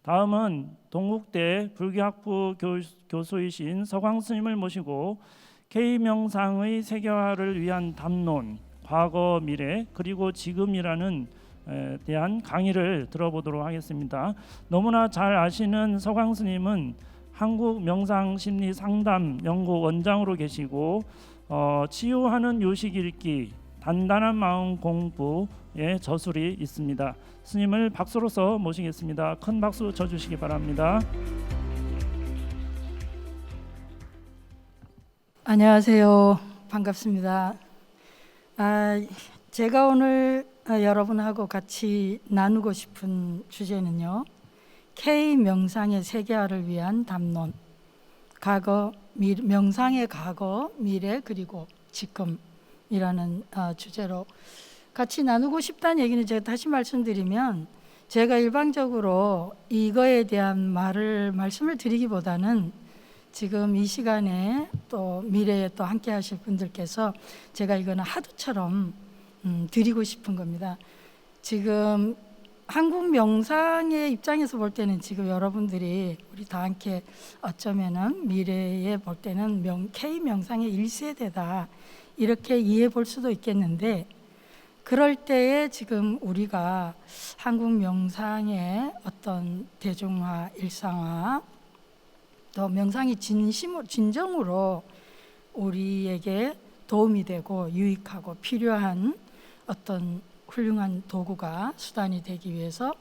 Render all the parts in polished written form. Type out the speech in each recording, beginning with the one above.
다음은 동국대 불교학부 교수이신 서광 스님을 모시고 K명상의 세계화를 위한 담론, 과거, 미래, 그리고 지금이라는 대한 강의를 들어보도록 하겠습니다. 너무나 잘 아시는 서광 스님은 한국 명상심리 상담 연구 원장으로 계시고 치유하는 요식 읽기, 단단한 마음 공부의 저술이 있습니다. 스님을 박수로서 모시겠습니다. 큰 박수 쳐주시기 바랍니다. 안녕하세요. 반갑습니다. 제가 오늘 여러분하고 같이 나누고 싶은 주제는요, K명상의 세계화를 위한 담론, 명상의 과거, 미래, 그리고 지금이라는 주제로 같이 나누고 싶다는 얘기는 제가 다시 말씀드리면, 제가 일방적으로 이거에 대한 말씀을 드리기보다는 지금 이 시간에 또 미래에 또 함께 하실 분들께서 제가 이거는 하도처럼 드리고 싶은 겁니다. 지금 한국 명상의 입장에서 볼 때는 지금 여러분들이 우리 다 함께 어쩌면은 미래에 볼 때는 K 명상의 1세대다 이렇게 이해해 볼 수도 있겠는데, 그럴 때에 지금 우리가 한국 명상의 어떤 대중화, 일상화, 또 명상이 진정으로 우리에게 도움이 되고 유익하고 필요한 어떤 훌륭한 도구가 수단이 되기 위해서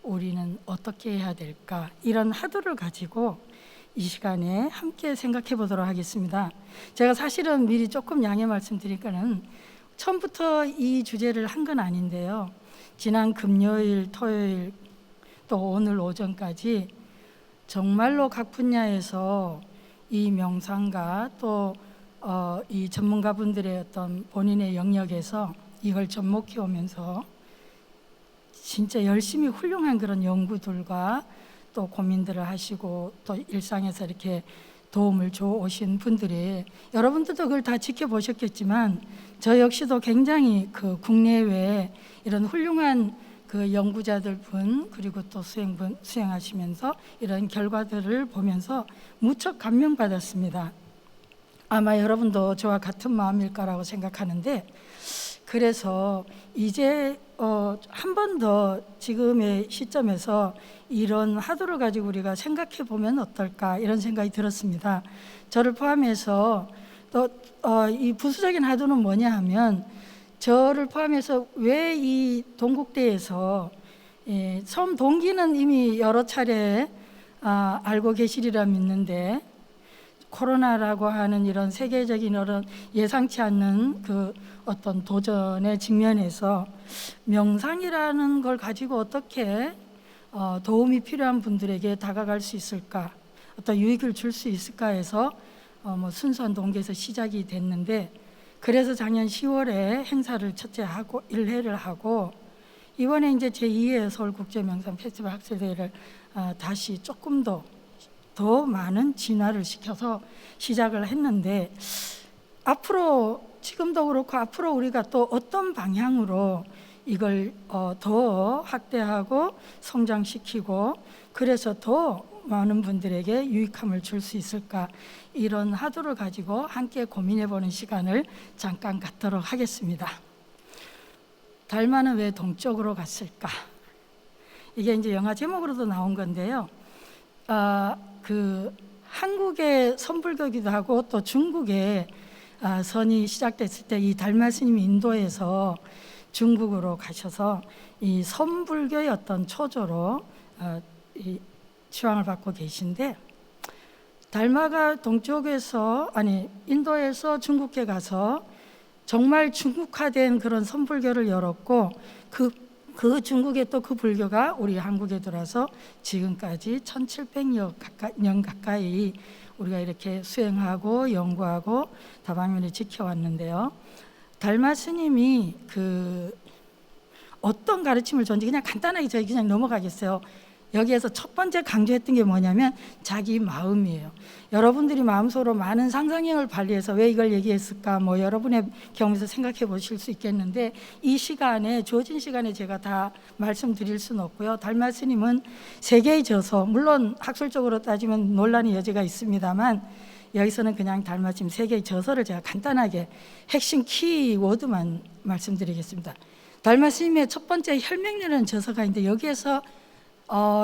우리는 어떻게 해야 될까, 이런 하도를 가지고 이 시간에 함께 생각해 보도록 하겠습니다. 제가 사실은 미리 조금 양해 말씀드리니까는 처음부터 이 주제를 한 건 아닌데요, 지난 금요일, 토요일 또 오늘 오전까지 정말로 각 분야에서 이 명상가 또 이 전문가분들의 어떤 본인의 영역에서 이걸 접목해 오면서 진짜 열심히 훌륭한 그런 연구들과 또 고민들을 하시고 또 일상에서 이렇게 도움을 줘 오신 분들이, 여러분들도 그걸 다 지켜보셨겠지만 저 역시도 굉장히 그 국내외에 이런 훌륭한 그 연구자들 분, 그리고 또 수행하시면서 이런 결과들을 보면서 무척 감명받았습니다. 아마 여러분도 저와 같은 마음일 거라고 생각하는데, 그래서 이제 한 번 더 지금의 시점에서 이런 하도를 가지고 우리가 생각해 보면 어떨까, 이런 생각이 들었습니다. 저를 포함해서 또 이 부수적인 하도는 뭐냐 하면, 저를 포함해서 왜 이 동국대에서 처음 동기는 이미 여러 차례 알고 계시리라 믿는데, 코로나라고 하는 이런 세계적인 이런 예상치 않는 그 어떤 도전에 직면해서 명상이라는 걸 가지고 어떻게 도움이 필요한 분들에게 다가갈 수 있을까, 어떤 유익을 줄 수 있을까 해서 순수한 동기에서 시작이 됐는데, 그래서 작년 10월에 행사를 첫째 하고 1회를 하고, 이번에 이제 제2회 서울국제명상 페스티벌 학술대회를 다시 조금 더 많은 진화를 시켜서 시작을 했는데, 앞으로 지금도 그렇고 앞으로 우리가 또 어떤 방향으로 이걸 더 확대하고 성장시키고 그래서 더 많은 분들에게 유익함을 줄 수 있을까, 이런 하도를 가지고 함께 고민해 보는 시간을 잠깐 갖도록 하겠습니다. 달마는 왜 동쪽으로 갔을까? 이게 이제 영화 제목으로도 나온 건데요, 그 한국의 선불교기도 하고 또 중국의 선이 시작됐을 때 이 달마 스님이 인도에서 중국으로 가셔서 이 선불교의 어떤 초조로 이 치황을 받고 계신데, 달마가 인도에서 중국에 가서 정말 중국화된 그런 선불교를 열었고, 그 중국의 또 그 불교가 우리 한국에 들어와서 지금까지 1700여 년 가까이 우리가 이렇게 수행하고 연구하고 다방면을 지켜왔는데요, 달마 스님이 그 어떤 가르침을 줬는지 그냥 간단하게 저희 그냥 넘어가겠어요. 여기에서 첫 번째 강조했던 게 뭐냐면 자기 마음이에요. 여러분들이 마음속으로 많은 상상력을 발휘해서 왜 이걸 얘기했을까 뭐 여러분의 경험에서 생각해 보실 수 있겠는데, 이 시간에 주어진 시간에 제가 다 말씀드릴 수는 없고요. 달마 스님은 세계의 저서, 물론 학술적으로 따지면 논란의 여지가 있습니다만 여기서는 그냥 달마 스님 세계의 저서를 제가 간단하게 핵심 키워드만 말씀드리겠습니다. 달마 스님의 첫 번째 혈맹이라는 저서가 있는데, 여기에서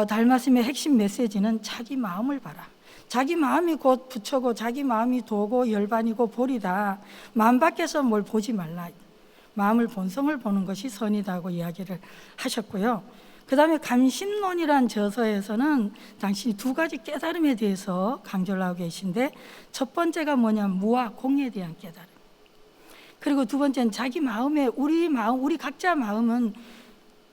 달마 스님의 핵심 메시지는 자기 마음을 봐라. 자기 마음이 곧 부처고 자기 마음이 도고 열반이고 보리다. 마음 밖에서 뭘 보지 말라. 마음을 본성을 보는 것이 선이다고 이야기를 하셨고요. 그 다음에 감심론이란 저서에서는 당신이 두 가지 깨달음에 대해서 강조를 하고 계신데, 첫 번째가 뭐냐, 무와 공에 대한 깨달음. 그리고 두 번째는 자기 마음에, 우리 마음, 우리 각자 마음은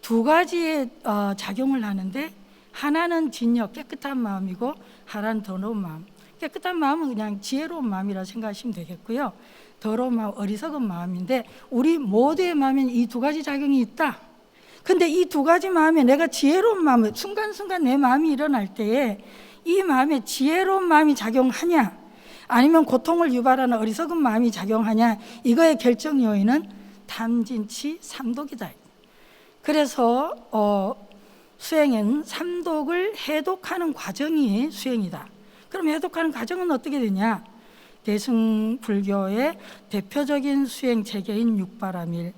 두 가지의 작용을 하는데, 하나는 진여 깨끗한 마음이고 하나는 더러운 마음. 깨끗한 마음은 그냥 지혜로운 마음이라 생각하시면 되겠고요. 더러운 마음, 어리석은 마음인데, 우리 모두의 마음엔 이 두 가지 작용이 있다. 근데 이 두 가지 마음에 내가 지혜로운 마음을, 순간순간 내 마음이 일어날 때에 이 마음에 지혜로운 마음이 작용하냐, 아니면 고통을 유발하는 어리석은 마음이 작용하냐, 이거의 결정 요인은 탐진치 삼독이다. 그래서 수행은 삼독을 해독하는 과정이 수행이다. 그럼 해독하는 과정은 어떻게 되냐? 대승불교의 대표적인 수행 체계인 육바라밀,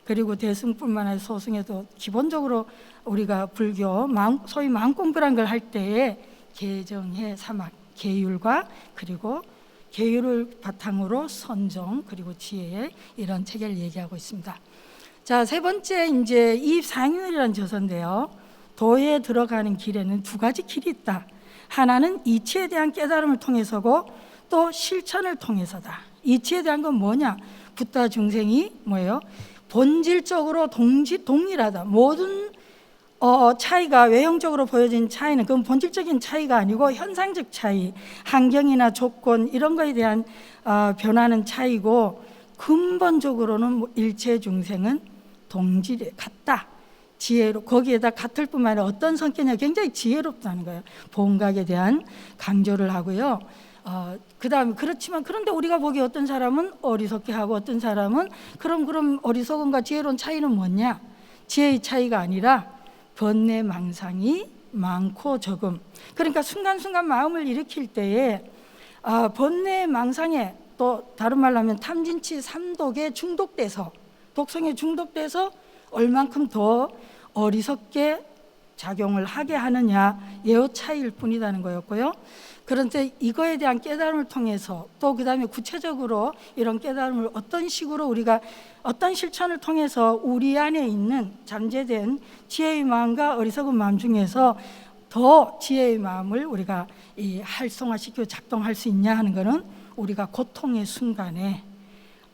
그리고 대승뿐만 아니라 소승에도 기본적으로 우리가 불교 소위 마음공부란 걸 할 때에 개정해 사막, 계율과 그리고 계율을 바탕으로 선정 그리고 지혜의 이런 체계를 얘기하고 있습니다. 자, 세 번째 이제 이상윤이라는 저서인데요. 도에 들어가는 길에는 두 가지 길이 있다. 하나는 이치에 대한 깨달음을 통해서고 또 실천을 통해서다. 이치에 대한 건 뭐냐? 붓다 중생이 뭐예요? 본질적으로 동일하다. 모든 차이가 외형적으로 보여진 차이는 그건 본질적인 차이가 아니고 현상적 차이, 환경이나 조건 이런 거에 대한 변하는 차이고, 근본적으로는 일체 중생은 동질에 같다. 지혜로, 거기에다 같을 뿐만 아니라 어떤 성격이냐, 굉장히 지혜롭다는 거예요. 본각에 대한 강조를 하고요. 그 다음에 그렇지만 그런데 우리가 보기에 어떤 사람은 어리석게 하고 어떤 사람은 그럼 어리석음과 지혜로운 차이는 뭐냐? 지혜의 차이가 아니라 번뇌 망상이 많고 적음. 그러니까 순간순간 마음을 일으킬 때에 번뇌 망상에, 또 다른 말로 하면 탐진치 삼독에 중독돼서, 독성에 중독돼서 얼만큼 더 어리석게 작용을 하게 하느냐, 이 차이일 뿐이라는 거였고요. 그런데 이거에 대한 깨달음을 통해서 또 그 다음에 구체적으로 이런 깨달음을 어떤 식으로 우리가 어떤 실천을 통해서 우리 안에 있는 잠재된 지혜의 마음과 어리석은 마음 중에서 더 지혜의 마음을 우리가 활성화시키고 작동할 수 있냐 하는 것은 우리가 고통의 순간에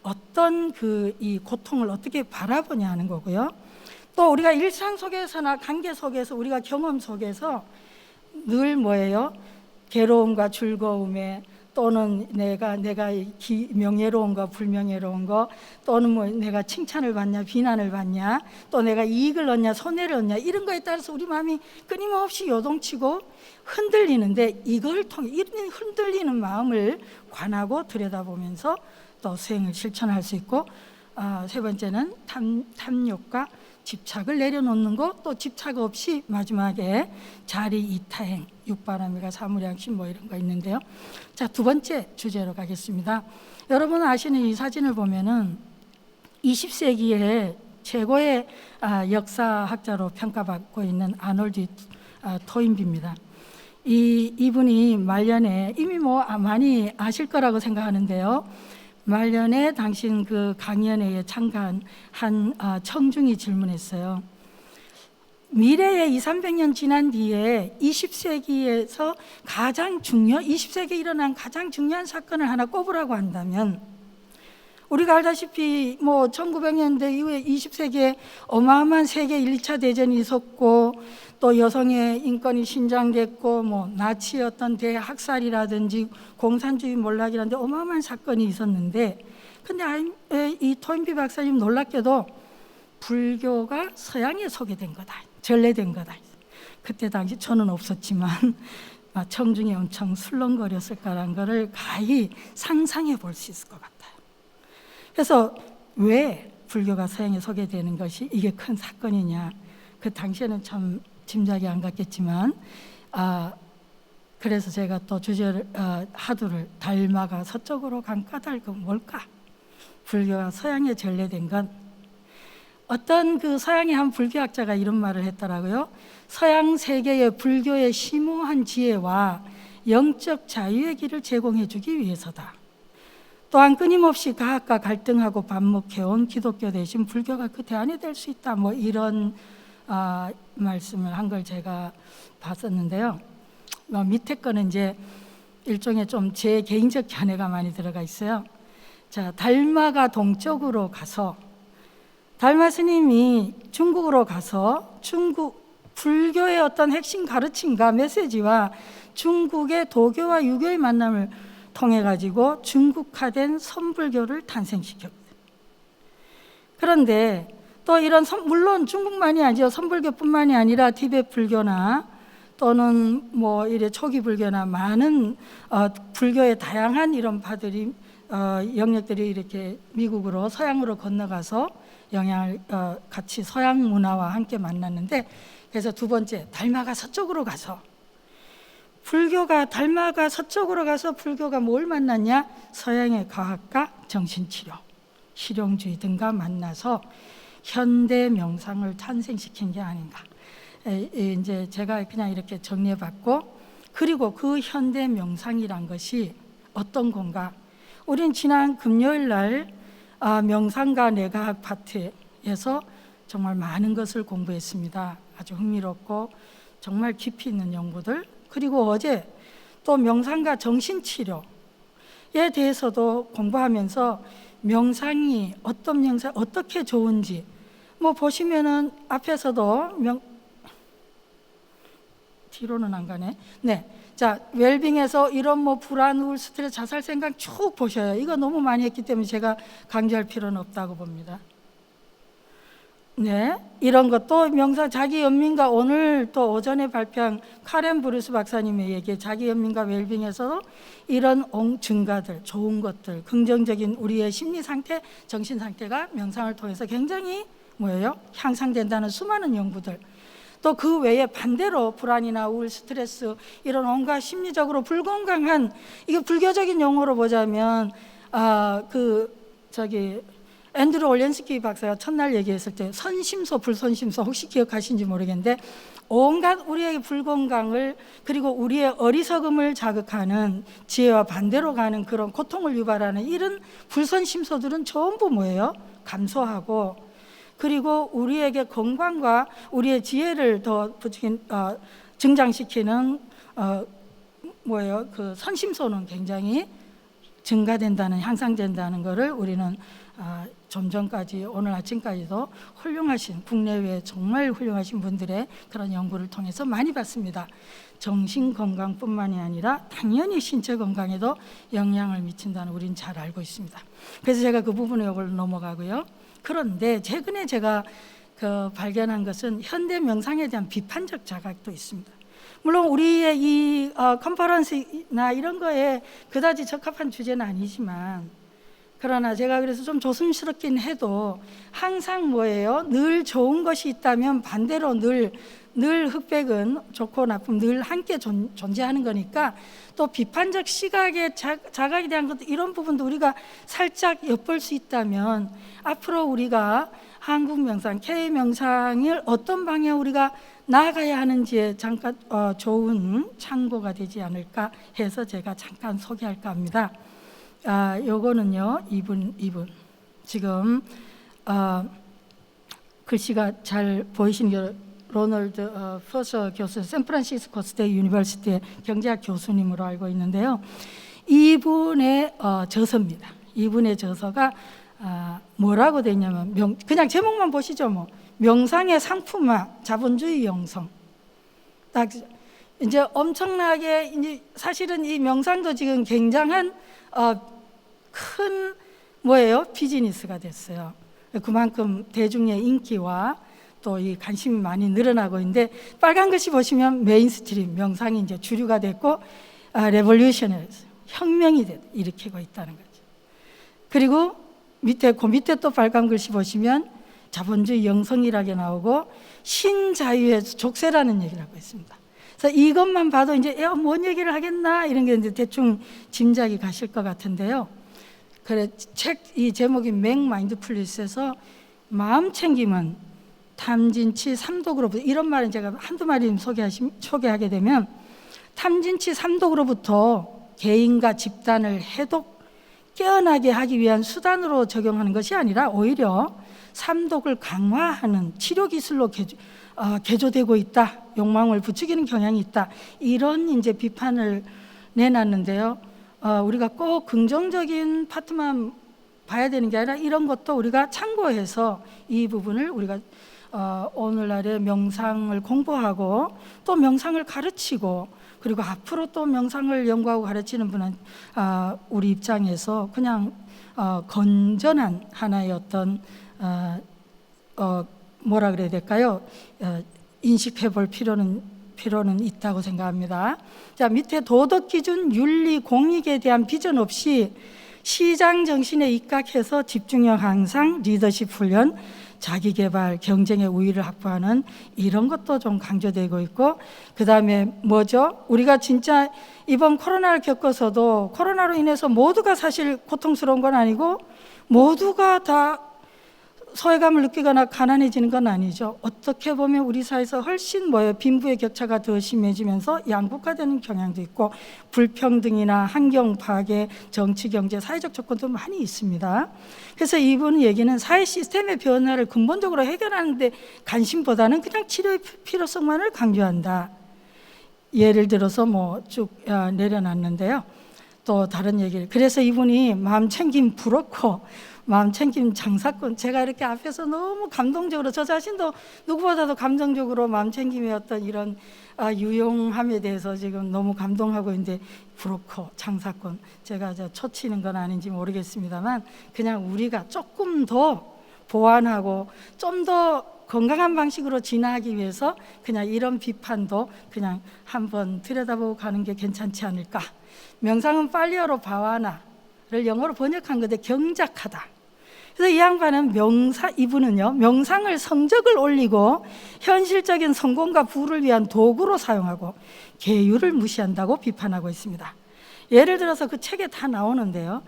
어떤 이 고통을 어떻게 바라보냐 하는 거고요. 또 우리가 일상 속에서나 관계 속에서 우리가 경험 속에서 늘 뭐예요? 괴로움과 즐거움에, 또는 내가 명예로운 거 불명예로운 거, 또는 뭐 내가 칭찬을 받냐 비난을 받냐, 또 내가 이익을 얻냐 손해를 얻냐, 이런 거에 따라서 우리 마음이 끊임없이 요동치고 흔들리는데, 이걸 통해 이런 흔들리는 마음을 관하고 들여다보면서 또 수행을 실천할 수 있고, 세 번째는 탐욕과 집착을 내려놓는 것, 또 집착 없이 마지막에 자리 이타행, 육바라밀과 사무량심 뭐 이런 거 있는데요. 자, 두 번째 주제로 가겠습니다. 여러분 아시는 이 사진을 보면은 20세기의 최고의 역사학자로 평가받고 있는 아놀드 토인비입니다. 이분이 말년에 이미 뭐 많이 아실 거라고 생각하는데요. 말년에 당신 그 강연회에 참가한 한 청중이 질문했어요. 미래에 200~300년 지난 뒤에 20세기에서 20세기에 일어난 가장 중요한 사건을 하나 꼽으라고 한다면, 우리가 알다시피 뭐 1900년대 이후에 20세기에 어마어마한 세계 1, 2차 대전이 있었고, 또 여성의 인권이 신장됐고, 뭐 나치의 어떤 대학살이라든지 공산주의 몰락이라든지 어마어마한 사건이 있었는데, 근데 이 토인비 박사님 놀랍게도 불교가 서양에 소개된 거다, 전래된 거다. 그때 당시 저는 없었지만 청중이 엄청 술렁거렸을까라는 것을 가히 상상해 볼 수 있을 것 같아요. 그래서 왜 불교가 서양에 소개되는 것이 이게 큰 사건이냐, 그 당시에는 참 짐작이 안 갔겠지만 그래서 제가 또 주제를 하두를 달마가 서쪽으로 간 까닭은 뭘까? 불교가 서양에 전래된 건 어떤 그 서양의 한 불교학자가 이런 말을 했더라고요. 서양 세계의 불교의 심오한 지혜와 영적 자유의 길을 제공해 주기 위해서다. 또한 끊임없이 과학과 갈등하고 반목해온 기독교 대신 불교가 그 대안이 될 수 있다. 뭐 이런 말씀을 한 걸 제가 봤었는데요. 밑에 거는 이제 일종의 좀 제 개인적 견해가 많이 들어가 있어요. 자, 달마가 동쪽으로 가서 달마 스님이 중국으로 가서 중국 불교의 어떤 핵심 가르침과 메시지와 중국의 도교와 유교의 만남을 통해 가지고 중국화된 선불교를 탄생시켰어요. 그런데 또 이런 물론 중국만이 아니죠. 선불교뿐만이 아니라 티베트 불교나 또는 뭐 이래 초기 불교나 많은 불교의 다양한 이런 파들이 영역들이 이렇게 미국으로 서양으로 건너가서 영향을 같이 서양 문화와 함께 만났는데, 그래서 두 번째 달마가 서쪽으로 가서 달마가 서쪽으로 가서 불교가 뭘 만났냐? 서양의 과학과 정신치료, 실용주의 등과 만나서 현대 명상을 탄생시킨 게 아닌가. 이제 제가 그냥 이렇게 정리해봤고, 그리고 그 현대 명상이란 것이 어떤 건가? 우린 지난 금요일 날 명상과 뇌과학 파트에서 정말 많은 것을 공부했습니다. 아주 흥미롭고 정말 깊이 있는 연구들. 그리고 어제 또 명상과 정신치료에 대해서도 공부하면서 명상이 어떻게 좋은지 뭐 보시면은 앞에서도 뒤로는 안 가네. 네. 자, 웰빙에서 이런 뭐 불안, 우울, 스트레스, 자살 생각 쭉 보셔요. 이거 너무 많이 했기 때문에 제가 강조할 필요는 없다고 봅니다. 네, 이런 것도 명상 자기 연민과 오늘 또 오전에 발표한 카렌 브루스 박사님의 얘기, 자기 연민과 웰빙에서 이런 증가들, 좋은 것들, 긍정적인 우리의 심리 상태, 정신 상태가 명상을 통해서 굉장히 향상된다는 수많은 연구들. 또 그 외에 반대로 불안이나 우울, 스트레스 이런 온갖 심리적으로 불건강한, 이게 불교적인 용어로 보자면 앤드루 올렌스키 박사가 첫날 얘기했을 때 선심소, 불선심소 혹시 기억하시는지 모르겠는데, 온갖 우리의 불건강을 그리고 우리의 어리석음을 자극하는 지혜와 반대로 가는 그런 고통을 유발하는 이런 불선심소들은 전부 뭐예요? 감소하고, 그리고 우리에게 건강과 우리의 지혜를 더 증장시키는 그 선심소는 굉장히 증가된다는, 향상된다는 것을 우리는 좀 전까지 오늘 아침까지도 훌륭하신, 국내외 정말 훌륭하신 분들의 그런 연구를 통해서 많이 봤습니다. 정신 건강뿐만이 아니라 당연히 신체 건강에도 영향을 미친다는 우리는 잘 알고 있습니다. 그래서 제가 그 부분에 이걸 넘어가고요. 그런데 최근에 제가 발견한 것은 현대 명상에 대한 비판적 자각도 있습니다. 물론 우리의 이 컨퍼런스나 이런 거에 그다지 적합한 주제는 아니지만, 그러나 제가 그래서 좀 조심스럽긴 해도 항상 늘 좋은 것이 있다면 반대로 늘 흑백은 좋고 나쁨 늘 함께 존재하는 거니까, 또 비판적 시각의 자각에 대한 것도 이런 부분도 우리가 살짝 엿볼 수 있다면 앞으로 우리가 한국 명상, K 명상을 어떤 방향 우리가 나아가야 하는지에 잠깐 좋은 참고가 되지 않을까 해서 제가 잠깐 소개할까 합니다. 요거는요, 이분 지금 글씨가 잘 보이시는 게 로널드 퍼서 교수, 샌프란시스코 스테이트 유니버시티의 경제학 교수님으로 알고 있는데요. 이분의 저서입니다. 이분의 저서가 뭐라고 되냐면 그냥 제목만 보시죠. 명상의 상품화, 자본주의 영성. 딱 이제 엄청나게 이제 사실은 이 명상도 지금 굉장한 큰 비즈니스가 됐어요. 그만큼 대중의 인기와 또 이 관심이 많이 늘어나고 있는데, 빨간 글씨 보시면 메인스트림 명상이 이제 주류가 됐고 레볼루션을 혁명이 일으키고 있다는 거죠. 그리고 그 밑에 또 빨간 글씨 보시면 자본주의 영성이라게 나오고 신자유의 족쇄라는 얘기를 하고 있습니다. 그래서 이것만 봐도 이제 뭔 얘기를 하겠나 이런 게 이제 대충 짐작이 가실 것 같은데요. 그래 책 이 제목이 맥 마인드풀리스에서 마음 챙김은 탐진치 삼독으로부터, 이런 말은 제가 한두 마디 소개하게 되면, 탐진치 삼독으로부터 개인과 집단을 해독 깨어나게 하기 위한 수단으로 적용하는 것이 아니라 오히려 삼독을 강화하는 치료 기술로 개조되고 있다. 욕망을 부추기는 경향이 있다. 이런 이제 비판을 내놨는데요. 우리가 꼭 긍정적인 파트만 봐야 되는 게 아니라 이런 것도 우리가 참고해서 이 부분을 우리가 오늘날의 명상을 공부하고 또 명상을 가르치고, 그리고 앞으로 또 명상을 연구하고 가르치는 분은 우리 입장에서 그냥 건전한 하나의 어떤 뭐라 그래야 될까요? 인식해 볼 필요는 있다고 생각합니다. 자, 밑에 도덕 기준, 윤리, 공익에 대한 비전 없이 시장 정신에 입각해서 집중력 향상, 리더십 훈련, 자기개발, 경쟁의 우위를 확보하는 이런 것도 좀 강조되고 있고, 그 다음에 뭐죠? 우리가 진짜 이번 코로나를 겪어서도 코로나로 인해서 모두가 사실 고통스러운 건 아니고 모두가 다 소외감을 느끼거나 가난해지는 건 아니죠. 어떻게 보면 우리 사회에서 훨씬 빈부의 격차가 더 심해지면서 양극화되는 경향도 있고, 불평등이나 환경 파괴, 정치, 경제, 사회적 조건도 많이 있습니다. 그래서 이분 얘기는 사회 시스템의 변화를 근본적으로 해결하는 데 관심보다는 그냥 치료의 필요성만을 강조한다. 예를 들어서 쭉 내려놨는데요. 또 다른 얘기를, 그래서 이분이 마음챙김 부럽고 마음챙김 장사꾼, 제가 이렇게 앞에서 너무 감동적으로, 저 자신도 누구보다도 감정적으로 마음챙김의 어떤 이런 유용함에 대해서 지금 너무 감동하고 있는데, 부럽고 장사꾼, 제가 초치는 건 아닌지 모르겠습니다만 그냥 우리가 조금 더 보완하고 좀 더 건강한 방식으로 진화하기 위해서 그냥 이런 비판도 그냥 한번 들여다보고 가는 게 괜찮지 않을까. 명상은 팔리어로 바와나를 영어로 번역한 건데 경작하다. 그래서 이 양반은 이분은요, 명상을 성적을 올리고 현실적인 성공과 부를 위한 도구로 사용하고 계율을 무시한다고 비판하고 있습니다. 예를 들어서 그 책에 다 나오는데요.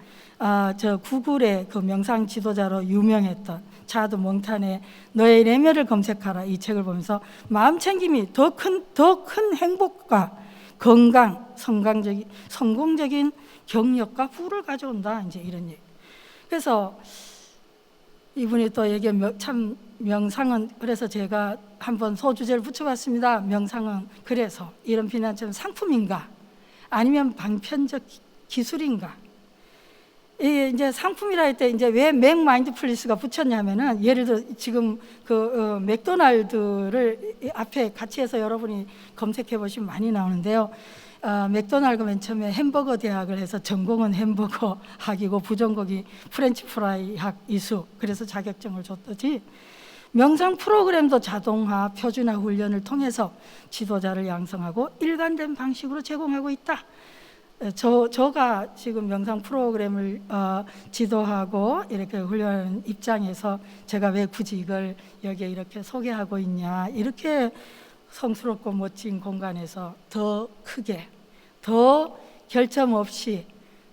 저 구글의 그 명상 지도자로 유명했던 자두 몽탄의 너의 내면을 검색하라, 이 책을 보면서 마음챙김이 더 큰 행복과 건강, 성공적인 경력과 부를 가져온다, 이제 이런 얘기. 그래서 이분이 또 참 명상은, 그래서 제가 한번 소주제를 붙여봤습니다. 명상은 그래서 이런 비난처럼 상품인가 아니면 방편적 기술인가. 이제 상품이라 할 때 이제 왜 맥 마인드풀리스가 붙였냐면은, 예를 들어 지금 그 맥도날드를 앞에 같이 해서 여러분이 검색해 보시면 많이 나오는데요. 맥도날드 맨 처음에 햄버거 대학을 해서 전공은 햄버거 학이고 부전공이 프렌치 프라이 학 이수, 그래서 자격증을 줬더지, 명상 프로그램도 자동화, 표준화 훈련을 통해서 지도자를 양성하고 일관된 방식으로 제공하고 있다. 저가 지금 명상 프로그램을 지도하고 이렇게 훈련하는 입장에서 제가 왜 굳이 이걸 여기에 이렇게 소개하고 있냐, 이렇게 성스럽고 멋진 공간에서 더 크게, 더 결점 없이,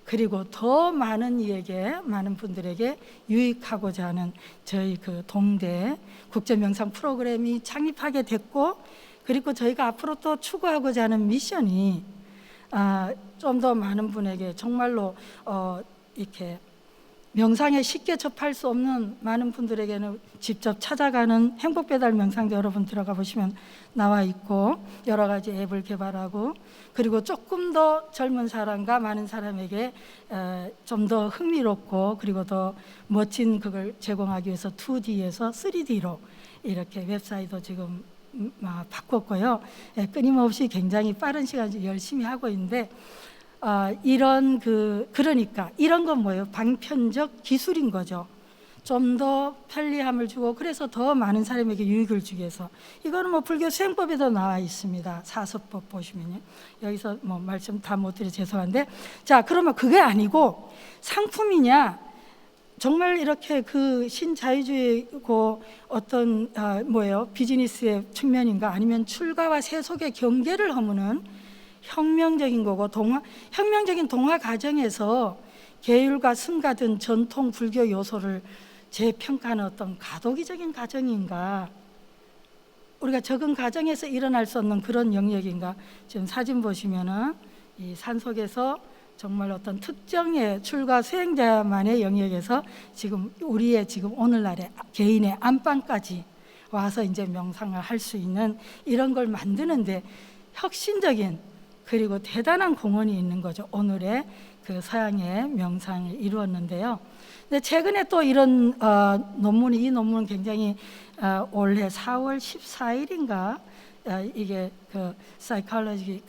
그리고 더 많은 이에게, 많은 분들에게 유익하고자 하는 저희 그 동대 국제명상 프로그램이 창립하게 됐고, 그리고 저희가 앞으로 또 추구하고자 하는 미션이 좀 더 많은 분에게 정말로 이렇게 명상에 쉽게 접할 수 없는 많은 분들에게는 직접 찾아가는 행복배달 명상도 여러분 들어가 보시면 나와 있고, 여러 가지 앱을 개발하고, 그리고 조금 더 젊은 사람과 많은 사람에게 좀 더 흥미롭고 그리고 더 멋진 그걸 제공하기 위해서 2D에서 3D로 이렇게 웹사이트도 지금 바꿨고요. 끊임없이 굉장히 빠른 시간 열심히 하고 있는데, 그러니까 이런 건 뭐예요? 방편적 기술인 거죠. 좀 더 편리함을 주고 그래서 더 많은 사람에게 유익을 주기 위해서 이거는 뭐 불교 수행법에도 나와 있습니다. 사서법 보시면요. 여기서 뭐 말씀 다 못 드려 죄송한데 자 그러면 그게 아니고 상품이냐 정말 이렇게 그 신자유주의고 어떤 뭐예요 비즈니스의 측면인가 아니면 출가와 세속의 경계를 허무는 혁명적인 거고 혁명적인 동화 과정에서 계율과 승가 등 전통 불교 요소를 재평가하는 어떤 가도기적인 과정인가 우리가 적은 과정에서 일어날 수 없는 그런 영역인가 지금 사진 보시면은 이 산속에서 정말 어떤 특정의 출가 수행자만의 영역에서 지금 우리의 지금 오늘날의 개인의 안방까지 와서 이제 명상을 할 수 있는 이런 걸 만드는데 혁신적인 그리고 대단한 공헌이 있는 거죠. 오늘의 그 서양의 명상을 이루었는데요. 근데 최근에 또 이런 이 논문은 굉장히 올해 4월 14일인가 이게 그 사이콜로지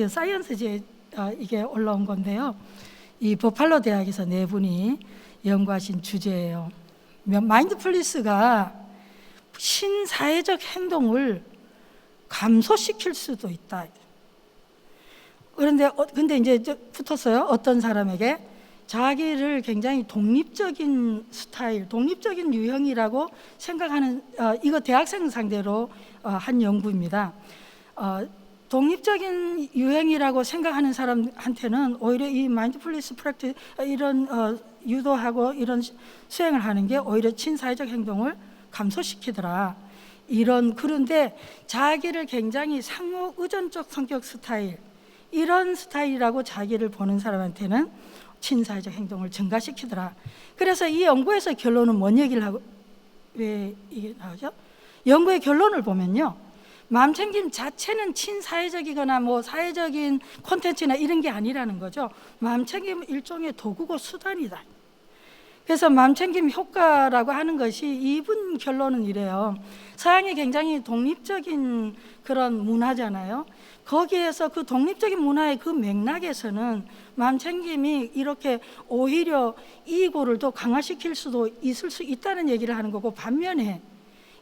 사이언스지에 이게 올라온 건데요. 이 버팔로 대학에서 네 분이 연구하신 주제예요. 마인드풀니스가 신사회적 행동을 감소시킬 수도 있다. 근데 이제 붙었어요. 어떤 사람에게 자기를 굉장히 독립적인 스타일, 독립적인 유형이라고 생각하는 이거 대학생 상대로 한 연구입니다. 독립적인 유형이라고 생각하는 사람한테는 오히려 이 마인드풀니스 프랙티스 이런 유도하고 이런 수행을 하는 게 오히려 친사회적 행동을 감소시키더라. 그런데 자기를 굉장히 상호 의존적 성격 스타일 이런 스타일이라고 자기를 보는 사람한테는 친사회적 행동을 증가시키더라. 그래서 이 연구에서 결론은 뭔 얘기를 하고 왜 이게 나오죠? 연구의 결론을 보면요. 마음챙김 자체는 친사회적이거나 뭐 사회적인 콘텐츠나 이런 게 아니라는 거죠. 마음챙김은 일종의 도구고 수단이다. 그래서 마음챙김 효과라고 하는 것이 이분 결론은 이래요. 서양이 굉장히 독립적인 그런 문화잖아요. 거기에서 그 독립적인 문화의 그 맥락에서는 마음챙김이 이렇게 오히려 이고를 더 강화시킬 수도 있을 수 있다는 얘기를 하는 거고 반면에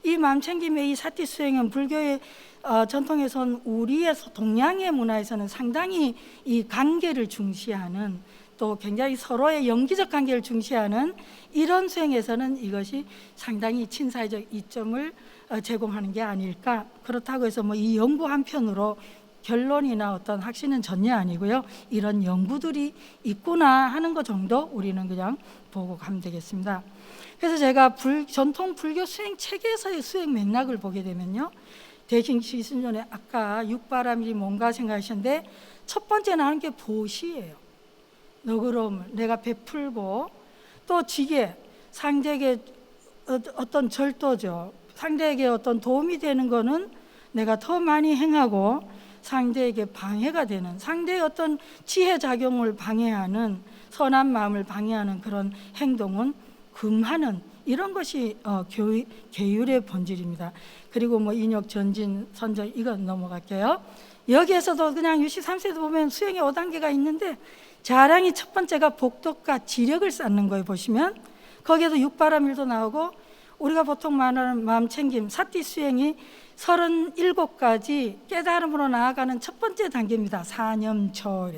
이 마음챙김의 이 사티 수행은 불교의 전통에서는 우리의 동양의 문화에서는 상당히 이 관계를 중시하는 또 굉장히 서로의 연기적 관계를 중시하는 이런 수행에서는 이것이 상당히 친사회적 이점을 제공하는 게 아닐까. 그렇다고 해서 뭐 이 연구 한편으로 결론이나 어떤 확신은 전혀 아니고요. 이런 연구들이 있구나 하는 것 정도 우리는 그냥 보고 가면 되겠습니다. 그래서 제가 전통 불교 수행 체계에서의 수행 맥락을 보게 되면요. 대승시 순전에 아까 육바람이 뭔가 생각하셨는데 첫 번째 나오는 게 보시예요. 너그러움을 내가 베풀고 또 지게 상대에게 어떤 절도죠. 상대에게 어떤 도움이 되는 거는 내가 더 많이 행하고 상대에게 방해가 되는 상대의 어떤 지혜 작용을 방해하는 선한 마음을 방해하는 그런 행동은 금하는 이런 것이 계율의 본질입니다. 그리고 뭐 인욕, 전진, 선정 이건 넘어갈게요. 여기에서도 그냥 유시 3세도 보면 수행의 5단계가 있는데 자랑이 첫 번째가 복덕과 지력을 쌓는 거에 보시면 거기에도 육바람일도 나오고 우리가 보통 말하는 마음챙김 사티 수행이 37가지 깨달음으로 나아가는 첫 번째 단계입니다. 사념초.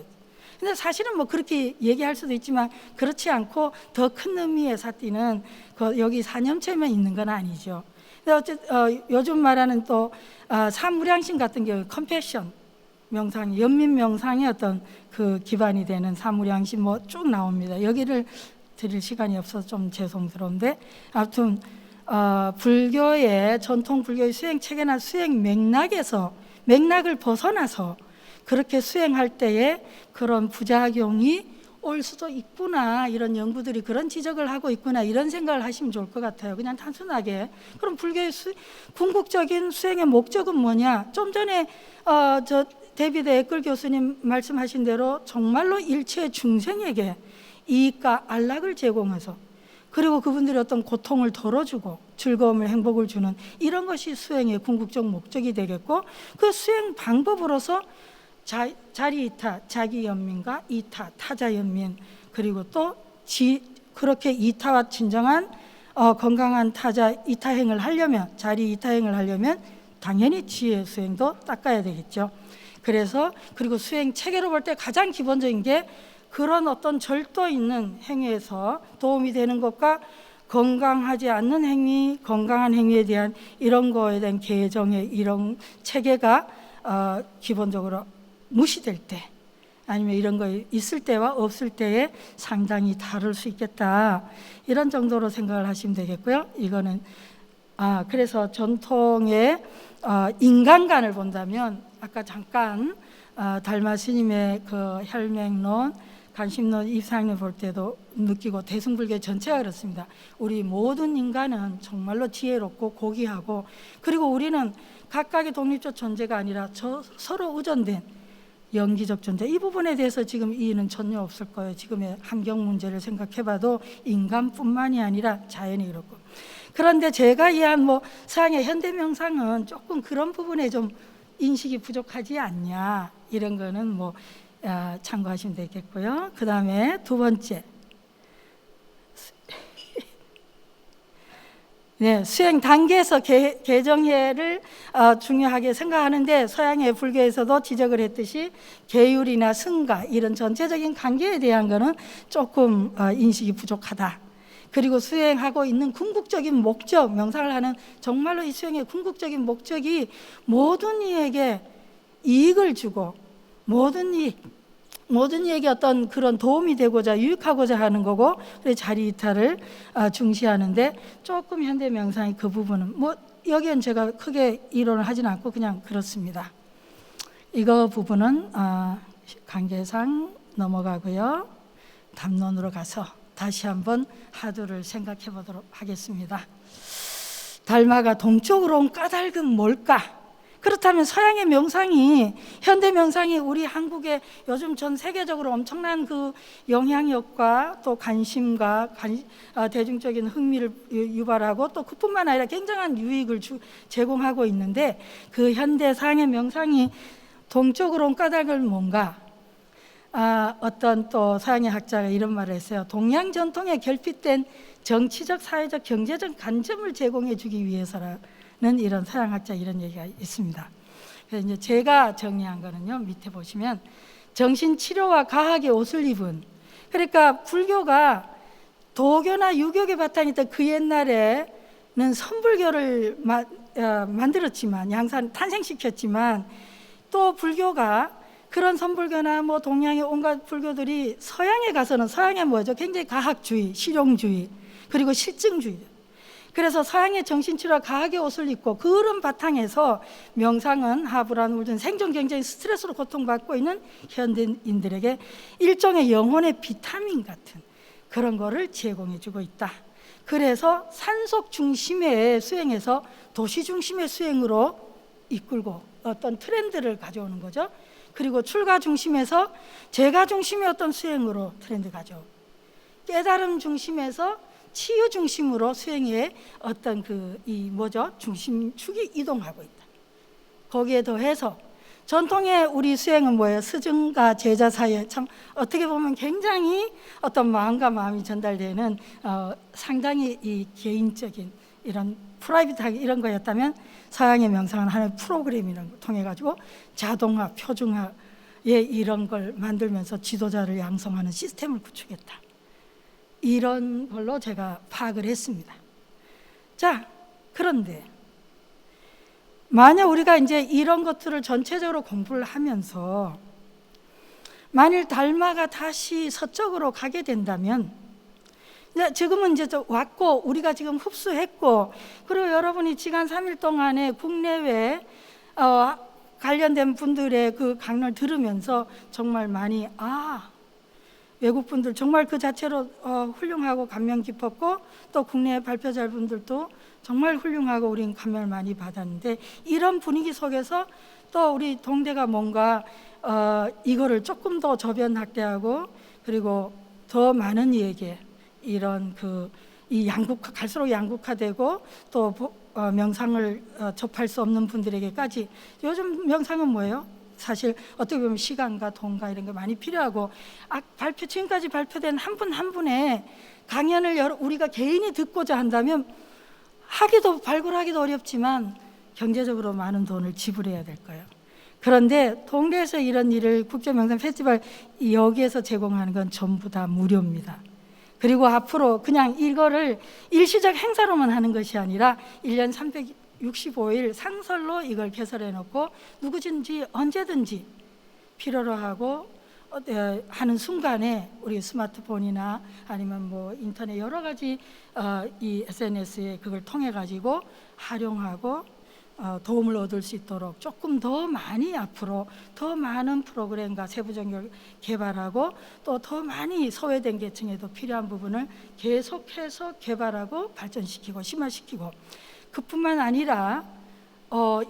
근데 사실은 뭐 그렇게 얘기할 수도 있지만 그렇지 않고 더 큰 의미의 사티는 여기 사념초에만 있는 건 아니죠. 근데 어쨌든 요즘 말하는 또 사무량심 같은 경우 컴패션 명상, 연민 명상의 어떤 그 기반이 되는 사무량심 뭐 쭉 나옵니다. 여기를 드릴 시간이 없어서 좀 죄송스러운데 아무튼 불교의 전통 불교의 수행 체계나 수행 맥락을 벗어나서 그렇게 수행할 때에 그런 부작용이 올 수도 있구나 이런 연구들이 그런 지적을 하고 있구나 이런 생각을 하시면 좋을 것 같아요. 그냥 단순하게 그럼 불교의 궁극적인 수행의 목적은 뭐냐? 좀 전에 저 데비드 에클 교수님 말씀하신 대로 정말로 일체 중생에게 이익과 안락을 제공해서 그리고 그분들이 어떤 고통을 덜어주고 즐거움을 행복을 주는 이런 것이 수행의 궁극적 목적이 되겠고 그 수행 방법으로서 자리 이타, 자기 연민과 이타, 타자 연민 그리고 또 그렇게 이타와 진정한 건강한 타자 이타행을 하려면, 자리 이타행을 하려면 당연히 지혜 수행도 닦아야 되겠죠. 그래서 그리고 수행 체계로 볼 때 가장 기본적인 게 그런 어떤 절도 있는 행위에서 도움이 되는 것과 건강하지 않는 행위, 건강한 행위에 대한 이런 거에 대한 개정의 이런 체계가 기본적으로 무시될 때, 아니면 이런 거 있을 때와 없을 때에 상당히 다를 수 있겠다, 이런 정도로 생각을 하시면 되겠고요. 이거는 그래서 전통의 인간관을 본다면 아까 잠깐 달마 스님의 그 혈맹론, 관심론, 입상론 볼 때도 느끼고 대승불교 전체가 그렇습니다. 우리 모든 인간은 정말로 지혜롭고 고귀하고, 그리고 우리는 각각의 독립적 존재가 아니라 서로 의존된 영기적 존재, 이 부분에 대해서 지금 이의는 전혀 없을 거예요. 지금의 환경 문제를 생각해봐도 인간뿐만이 아니라 자연이 그렇고. 그런데 제가 이해한 서양의 현대 명상은 조금 그런 부분에 좀 인식이 부족하지 않냐, 이런 거는 참고하시면 되겠고요. 그 다음에 두 번째, 네, 수행 단계에서 개정해를 중요하게 생각하는데, 서양의 불교에서도 지적을 했듯이 계율이나 승가 이런 전체적인 관계에 대한 거는 조금 인식이 부족하다. 그리고 수행하고 있는 궁극적인 목적, 명상을 하는 정말로 이 수행의 궁극적인 목적이 모든 이에게 이익을 주고 모든 이에게 어떤 그런 도움이 되고자, 유익하고자 하는 거고, 그래서 자리 이탈을 중시하는데 조금 현대 명상의 그 부분은 여기는 제가 크게 이론을 하지는 않고 그냥 그렇습니다. 이거 부분은 관계상 넘어가고요. 담론으로 가서 다시 한번 하두를 생각해 보도록 하겠습니다. 달마가 동쪽으로 온 까닭은 뭘까? 그렇다면 서양의 명상이, 현대 명상이 우리 한국에 요즘 전 세계적으로 엄청난 그 영향력과 또 관심과 대중적인 흥미를 유발하고, 또 그뿐만 아니라 굉장한 유익을 제공하고 있는데, 그 현대 서양의 명상이 동쪽으로 온 까닭은 뭔가? 어떤 또 서양의 학자가 이런 말을 했어요. 동양 전통에 결핍된 정치적, 사회적, 경제적 관점을 제공해 주기 위해서라는, 이런 서양학자 이런 얘기가 있습니다. 그래서 이제 제가 정리한 거는요, 밑에 보시면 정신치료와 과학의 옷을 입은, 그러니까 불교가 도교나 유교의 바탕이 있던 그 옛날에는 선불교를 만들었지만, 탄생시켰지만, 또 불교가 그런 선불교나 동양의 온갖 불교들이 서양에 가서는, 서양의 뭐죠? 굉장히 과학주의, 실용주의, 그리고 실증주의. 그래서 서양의 정신치료와 과학의 옷을 입고 그런 바탕에서 명상은 하부란 우울증, 생존 경쟁 스트레스로 고통받고 있는 현대인들에게 일종의 영혼의 비타민 같은 그런 거를 제공해주고 있다. 그래서 산속 중심의 수행에서 도시 중심의 수행으로 이끌고 어떤 트렌드를 가져오는 거죠. 그리고 출가 중심에서 제가 중심의 어떤 수행으로 트렌드 가져오고, 깨달음 중심에서 치유 중심으로 수행의 어떤 중심축이 이동하고 있다. 거기에 더해서 전통의 우리 수행은 뭐예요? 스승과 제자 사이에 참 어떻게 보면 굉장히 어떤 마음과 마음이 전달되는 상당히 이 개인적인 이런 프라이빗하게 이런 거였다면, 서양의 명상은 하나의 프로그램이라는 걸 통해 가지고 자동화, 표준화의 이런 걸 만들면서 지도자를 양성하는 시스템을 구축했다. 이런 걸로 제가 파악을 했습니다. 자, 그런데 만약 우리가 이제 이런 것들을 전체적으로 공부를 하면서 만일 달마가 다시 서쪽으로 가게 된다면, 지금은 이제 왔고 우리가 지금 흡수했고, 그리고 여러분이 지난 3일 동안에 국내외 관련된 분들의 그 강론을 들으면서 정말 많이 외국 분들 정말 그 자체로 훌륭하고 감명 깊었고, 또 국내 발표자분들도 정말 훌륭하고 우리는 감명을 많이 받았는데, 이런 분위기 속에서 또 우리 동대가 뭔가 이거를 조금 더 저변 확대하고, 그리고 더 많은 이에게 이런 이 갈수록 양국화되고 또 명상을 접할 수 없는 분들에게까지, 요즘 명상은 뭐예요? 사실 어떻게 보면 시간과 돈과 이런 게 많이 필요하고 지금까지 발표된 한 분 한 분의 강연을 우리가 개인이 듣고자 한다면 발굴하기도 어렵지만 경제적으로 많은 돈을 지불해야 될 거예요. 그런데 동대에서 이런 일을 국제명상 페스티벌 여기에서 제공하는 건 전부 다 무료입니다. 그리고 앞으로 그냥 이거를 일시적 행사로만 하는 것이 아니라 1년 365일 상설로 이걸 개설해 놓고 누구든지 언제든지 필요로 하고 하는 순간에 우리 스마트폰이나 아니면 뭐 인터넷 여러 가지 이 SNS에 그걸 통해 가지고 활용하고 도움을 얻을 수 있도록 조금 더 많이 앞으로 더 많은 프로그램과 세부적인 개발하고 또 더 많이 소외된 계층에도 필요한 부분을 계속해서 개발하고 발전시키고 심화시키고 그뿐만 아니라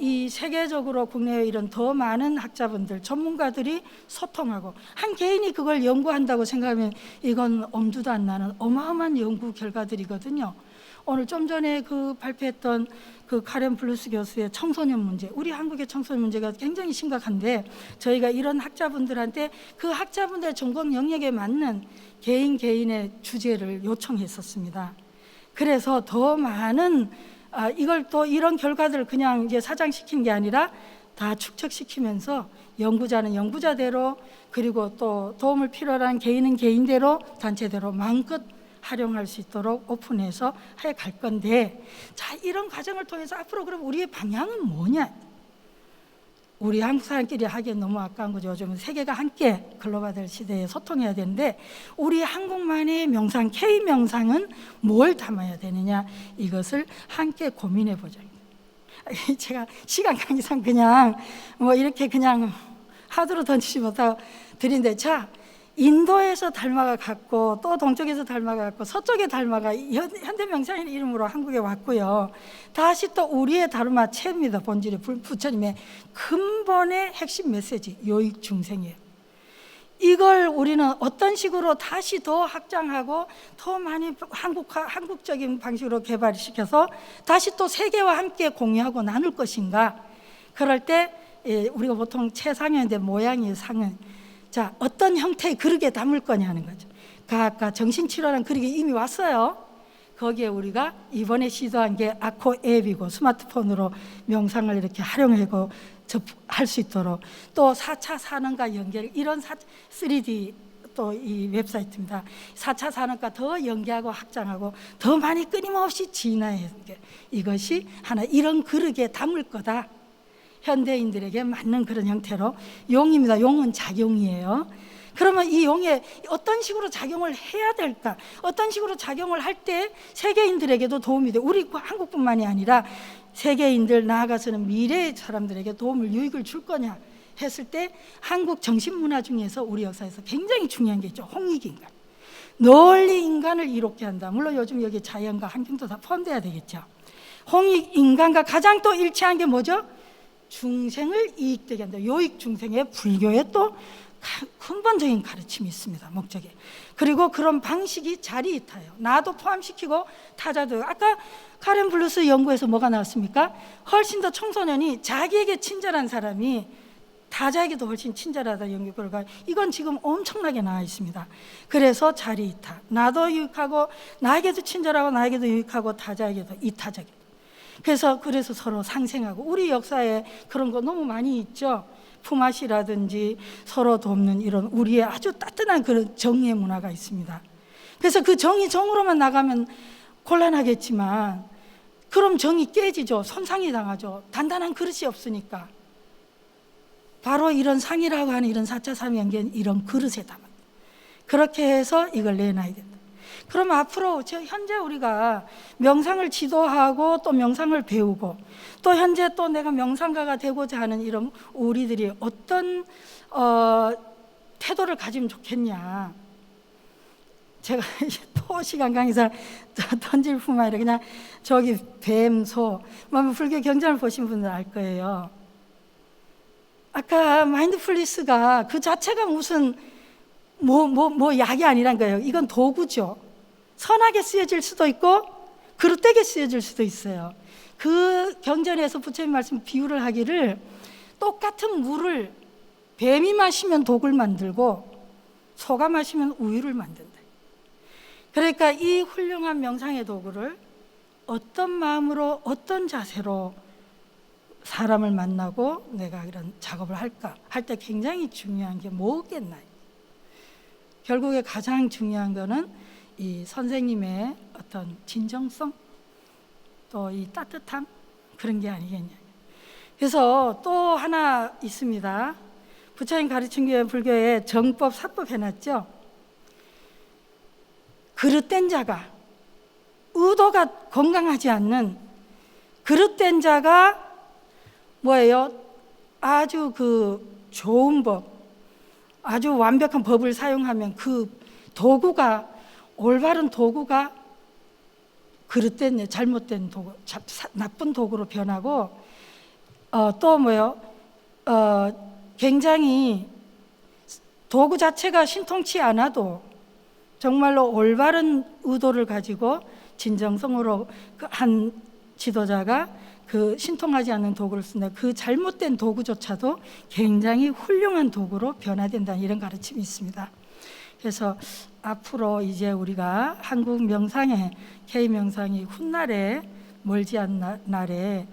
이 세계적으로 국내에 이런 더 많은 학자분들 전문가들이 소통하고 한 개인이 그걸 연구한다고 생각하면 이건 엄두도 안 나는 어마어마한 연구 결과들이거든요. 오늘 좀 전에 그 발표했던 그 카렌 블루스 교수의 청소년 문제, 우리 한국의 청소년 문제가 굉장히 심각한데 저희가 이런 학자분들한테 그 학자분들의 전공 영역에 맞는 개인의 주제를 요청했었습니다. 그래서 더 많은 이걸 또 이런 결과들을 그냥 이제 사장시킨 게 아니라 다 축적시키면서 연구자는 연구자대로 그리고 또 도움을 필요로 한 개인은 개인대로 단체대로 마음껏 활용할 수 있도록 오픈해서 해 갈 건데 자 이런 과정을 통해서 앞으로 그럼 우리의 방향은 뭐냐? 우리 한국 사람끼리 하기엔 너무 아까운 거죠. 요즘은 세계가 함께 글로벌 시대에 소통해야 되는데 우리 한국만의 명상, K명상은 뭘 담아야 되느냐 이것을 함께 고민해 보자. 제가 시간 관계상 그냥 뭐 이렇게 그냥 하드로 던지지 못하고 드린데 자 인도에서 달마가 갔고 또 동쪽에서 달마가 갔고 서쪽의 달마가 현대명상의 이름으로 한국에 왔고요. 다시 또 우리의 다르마 체입니다. 본질의 부처님의 근본의 핵심 메시지 요익 중생이에요. 이걸 우리는 어떤 식으로 다시 더 확장하고 더 많이 한국적인 방식으로 개발시켜서 다시 또 세계와 함께 공유하고 나눌 것인가. 그럴 때 우리가 보통 체상현인데 모양이 상현. 자, 어떤 형태의 그릇에 담을 거냐 하는 거죠. 아까 정신치료라는 그릇이 이미 왔어요. 거기에 우리가 이번에 시도한 게 아코 앱이고 스마트폰으로 명상을 이렇게 활용하고 할 수 있도록 또 4차 산업과 연결 이런 3D 또 이 웹사이트입니다. 4차 산업과 더 연계하고 확장하고 더 많이 끊임없이 진화해 이것이 하나 이런 그릇에 담을 거다. 현대인들에게 맞는 그런 형태로 용입니다. 용은 작용이에요. 그러면 이 용에 어떤 식으로 작용을 해야 될까? 어떤 식으로 작용을 할 때 세계인들에게도 도움이 돼. 우리 한국뿐만이 아니라 세계인들 나아가서는 미래의 사람들에게 도움을 유익을 줄 거냐 했을 때 한국 정신문화 중에서 우리 역사에서 굉장히 중요한 게 있죠. 홍익인간. 널리 인간을 이롭게 한다. 물론 요즘 여기 자연과 환경도 다 포함돼야 되겠죠. 홍익인간과 가장 또 일치한 게 뭐죠? 중생을 이익되게 한다. 요익 중생의 불교에 또 근본적인 가르침이 있습니다. 목적에. 그리고 그런 방식이 자리이타요. 나도 포함시키고 타자도. 아까 카렌 블루스 연구에서 뭐가 나왔습니까? 훨씬 더 청소년이 자기에게 친절한 사람이 타자에게도 훨씬 친절하다 연구 결과. 이건 지금 엄청나게 나와 있습니다. 그래서 자리이타. 나도 유익하고 나에게도 친절하고 나에게도 유익하고 타자에게도 이타적이다. 그래서 서로 상생하고 우리 역사에 그런 거 너무 많이 있죠. 품앗이라든지 서로 돕는 이런 우리의 아주 따뜻한 그런 정의의 문화가 있습니다. 그래서 그 정으로만 나가면 곤란하겠지만 그럼 정이 깨지죠. 손상이 당하죠. 단단한 그릇이 없으니까. 바로 이런 상이라고 하는 이런 4차 삼연계는 이런 그릇에 담아. 그렇게 해서 이걸 내놔야 된다. 그럼 앞으로 현재 우리가 명상을 지도하고 또 명상을 배우고 또 현재 또 내가 명상가가 되고자 하는 이런 우리들이 어떤 태도를 가지면 좋겠냐. 제가 또 시간 강의사 던질 뿐만 아니라 그냥 저기 뱀, 소, 불교 경전을 보신 분들 알 거예요. 아까 마인드풀리스가 그 자체가 무슨 약이 아니란 거예요. 이건 도구죠. 선하게 쓰여질 수도 있고 그릇되게 쓰여질 수도 있어요. 그 경전에서 부처님 말씀 비유를 하기를 똑같은 물을 뱀이 마시면 독을 만들고 소가 마시면 우유를 만든다. 그러니까 이 훌륭한 명상의 도구를 어떤 마음으로 어떤 자세로 사람을 만나고 내가 이런 작업을 할까 할 때 굉장히 중요한 게 뭐겠나요? 결국에 가장 중요한 거는 이 선생님의 어떤 진정성 또 이 따뜻함 그런 게 아니겠냐. 그래서 또 하나 있습니다. 부처님 가르친 교회 불교에 정법 사법 해놨죠. 그릇된 자가 의도가 건강하지 않는 그릇된 자가 뭐예요? 아주 그 좋은 법, 아주 완벽한 법을 사용하면 그 도구가 올바른 도구가 그릇된 잘못된 도구, 나쁜 도구로 변하고 또 뭐요? 굉장히 도구 자체가 신통치 않아도 정말로 올바른 의도를 가지고 진정성으로 한 지도자가 그 신통하지 않는 도구를 쓴다. 그 잘못된 도구조차도 굉장히 훌륭한 도구로 변화된다는 이런 가르침이 있습니다. 그래서 앞으로 이제 우리가 한국 명상에 K명상이 훗날에 멀지 않은 날에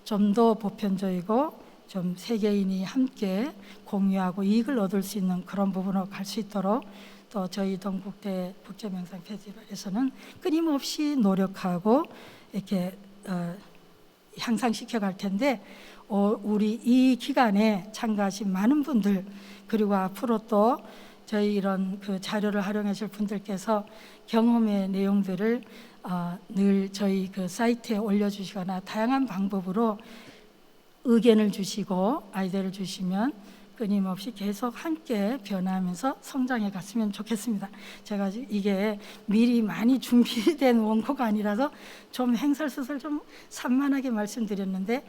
좀 더 보편적이고 좀 세계인이 함께 공유하고 이익을 얻을 수 있는 그런 부분으로 갈 수 있도록 또 저희 동국대 국제명상 페스티벌에서는 끊임없이 노력하고 이렇게 향상시켜 갈 텐데 우리 이 기간에 참가하신 많은 분들 그리고 앞으로 또 저희 이런 그 자료를 활용하실 분들께서 경험의 내용들을 늘 저희 그 사이트에 올려주시거나 다양한 방법으로 의견을 주시고 아이디어를 주시면 끊임없이 계속 함께 변화하면서 성장해 갔으면 좋겠습니다. 제가 이게 미리 많이 준비된 원고가 아니라서 좀 행설수설 좀 산만하게 말씀드렸는데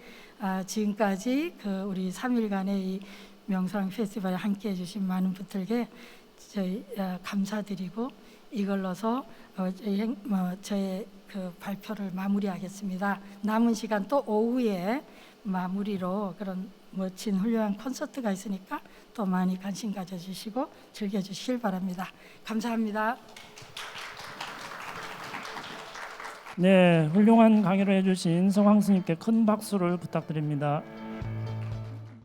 지금까지 그 우리 3일간의 이 명상 페스티벌에 함께해 주신 많은 분들께 저희 감사드리고 이걸로서 저의 그 발표를 마무리하겠습니다. 남은 시간 또 오후에 마무리로 그런 멋진 훌륭한 콘서트가 있으니까 또 많이 관심 가져주시고 즐겨주시길 바랍니다. 감사합니다. 네, 훌륭한 강의를 해주신 서광 스님께 큰 박수를 부탁드립니다.